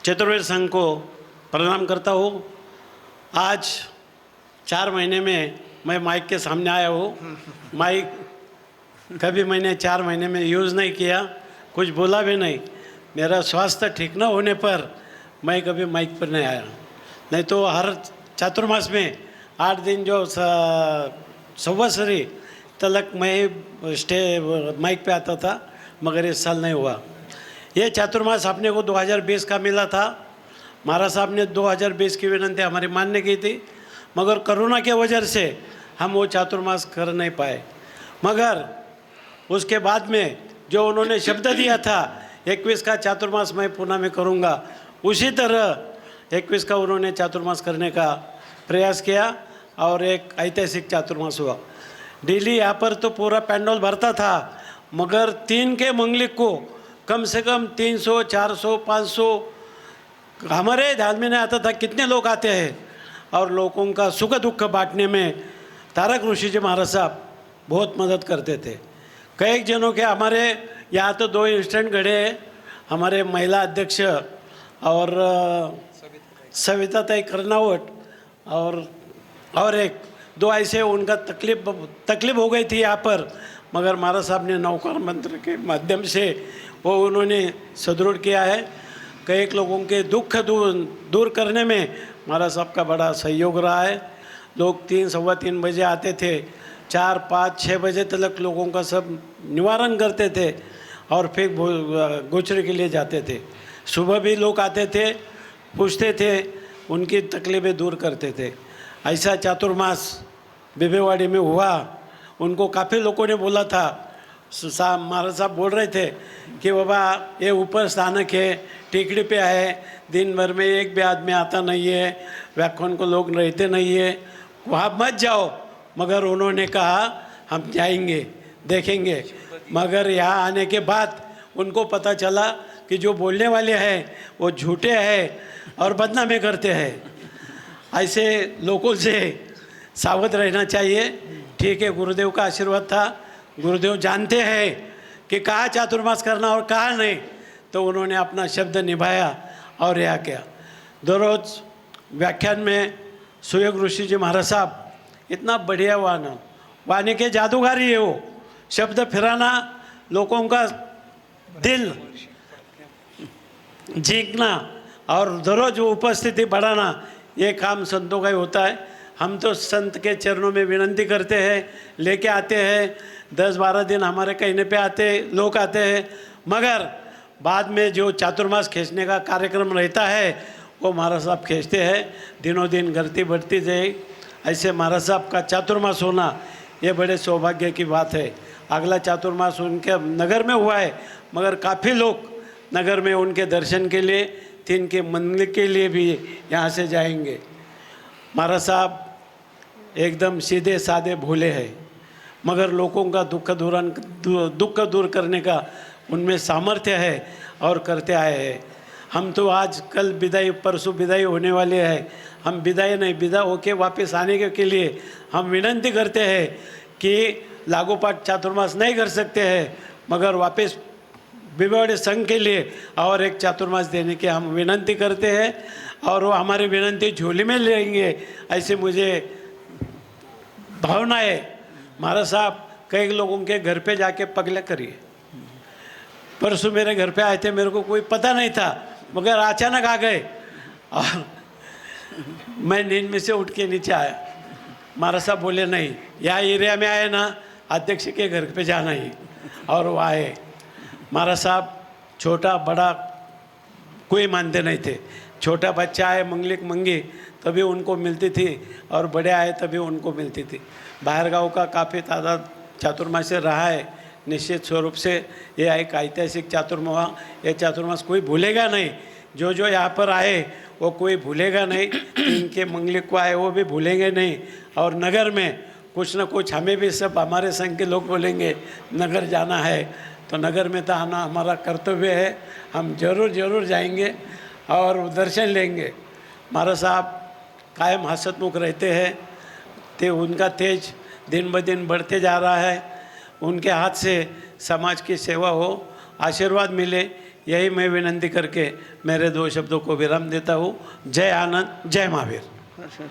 चतुर्वेद संघ को प्रणाम करता हूँ। आज 4 महीने में मैं माइक के सामने आया हूँ। माइक कभी मैंने 4 महीने में यूज़ नहीं किया, कुछ बोला भी नहीं। मेरा स्वास्थ्य ठीक न होने पर मैं कभी माइक पर नहीं आया, नहीं तो हर चातुर्मास में 8 दिन जो संवत्सरी तलक मैं माइक पे आता था, मगर इस साल नहीं हुआ। ये चातुर्मास अपने को 2020 का मिला था। महाराज साहब ने 2020 की विनंती हमारी मानने की थी, मगर कोरोना के वजह से हम वो चातुर्मास कर नहीं पाए। मगर उसके बाद में जो उन्होंने शब्द दिया था 21 का चातुर्मास मैं पुणे में करूँगा, उसी तरह 21 का उन्होंने चातुर्मास करने का प्रयास किया और एक ऐतिहासिक चातुर्मास हुआ। डेली यहाँ पर तो पूरा पैंडल भरता था, मगर 3 के मंगलिक को कम से कम 300, 400, 500 हमारे ध्यान में नहीं आता था कितने लोग आते हैं। और लोगों का सुख दुख बांटने में तारक ऋषि जी महाराज साहब बहुत मदद करते थे। कई जनों के हमारे यहाँ तो 2 इंस्टेंट खड़े हैं, हमारे महिला अध्यक्ष और सविता ताई कर्नावट और एक 2 ऐसे उनका तकलीफ हो गई थी यहाँ पर, मगर महाराज साहब ने नौकर मंत्र के माध्यम से वो उन्होंने सुदृढ़ किया है। कई लोगों के दुख दूर करने में महाराज साहब का बड़ा सहयोग रहा है। लोग 3 सवा 3 बजे आते थे, 4, 5, 6 बजे तक लोगों का सब निवारण करते थे और फिर गोचरे के लिए जाते थे। सुबह भी लोग आते थे, पूछते थे, उनकी तकलीफ़ें दूर करते थे। ऐसा चातुर्मास बिबेवाड़ी में हुआ। उनको काफ़ी लोगों ने बोला था, महाराज साहब बोल रहे थे कि बाबा ये ऊपर स्थानक है, टेकड़ी पे है, दिन भर में एक भी आदमी आता नहीं है, व्याख्यान को लोग रहते नहीं है, वहाँ मत जाओ। मगर उन्होंने कहा हम जाएंगे, देखेंगे। मगर यहाँ आने के बाद उनको पता चला कि जो बोलने वाले हैं वो झूठे हैं और बदनामी करते हैं। ऐसे लोगों से सावध रहना चाहिए। ठीक है, गुरुदेव का आशीर्वाद था, गुरुदेव जानते हैं कि कहाँ चातुर्मास करना और कहाँ नहीं, तो उन्होंने अपना शब्द निभाया और यह किया। दररोज व्याख्यान में सुयोग ऋषि जी महाराज साहब इतना बढ़िया वाणी के जादूगारी है। वो शब्द फिराना, लोगों का दिल जीतना और दररोज वो उपस्थिति बढ़ाना, ये काम संतों का ही होता है। हम तो संत के चरणों में विनंती करते हैं, लेके आते हैं, 10-12 दिन हमारे कहने पे लोग आते हैं, मगर बाद में जो चातुर्मास खींचने का कार्यक्रम रहता है वो महाराज साहब खींचते हैं। दिनों दिन घटती बढ़ती जाए। ऐसे महाराज साहब का चातुर्मास होना ये बड़े सौभाग्य की बात है। अगला चातुर्मास उनके नगर में हुआ है, मगर काफ़ी लोग नगर में उनके दर्शन के लिए, 3 के मंदिर के लिए भी यहाँ से जाएंगे। महाराज साहब एकदम सीधे साधे भोले हैं, मगर लोगों का दुख दूर करने का उनमें सामर्थ्य है और करते आए हैं। हम तो आज कल विदाई, परसों विदाई होने वाले हैं। हम विदाई नहीं, विदा होके वापस आने के लिए हम विनंती करते हैं कि लागूपाठ चातुर्मास नहीं कर सकते हैं, मगर वापस बिबेवाड़ी संघ के लिए और एक चातुर्मास देने की हम विनंती करते हैं और वो हमारी विनंती झोली में लेंगे, ऐसे मुझे भावना है। महाराज साहब कई लोगों के घर पे जाके पगले करिए। परसों मेरे घर पे आए थे, मेरे को कोई पता नहीं था, मगर अचानक आ गए और मैं नींद में से उठ के नीचे आया। महाराज साहब बोले नहीं, यहाँ एरिया में आए ना, अध्यक्ष के घर पे जाना ही, और वो आए। महाराज साहब छोटा बड़ा कोई मानते नहीं थे। छोटा बच्चा आए, मंगलिक मंगी तभी उनको मिलती थी, और बड़े आए तभी उनको मिलती थी। बाहर गाँव का काफ़ी तादाद चातुर्मास से रहा है। निश्चित स्वरूप से ये एक ऐतिहासिक चातुर्मास, ये चातुर्मास कोई भूलेगा नहीं। जो यहाँ पर आए वो कोई भूलेगा नहीं। इनके मंगलिक को आए वो भी भूलेंगे नहीं। और नगर में कुछ न कुछ हमें भी, सब हमारे संघ के लोग बोलेंगे नगर जाना है, तो नगर में तो आना हमारा कर्तव्य है। हम जरूर जाएंगे और दर्शन लेंगे। महाराज साहब कायम हसतमुख रहते हैं, उनका तेज दिन ब दिन बढ़ते जा रहा है। उनके हाथ से समाज की सेवा हो, आशीर्वाद मिले, यही मैं विनंती करके मेरे 2 शब्दों को विराम देता हूँ। जय आनंद, जय महावीर।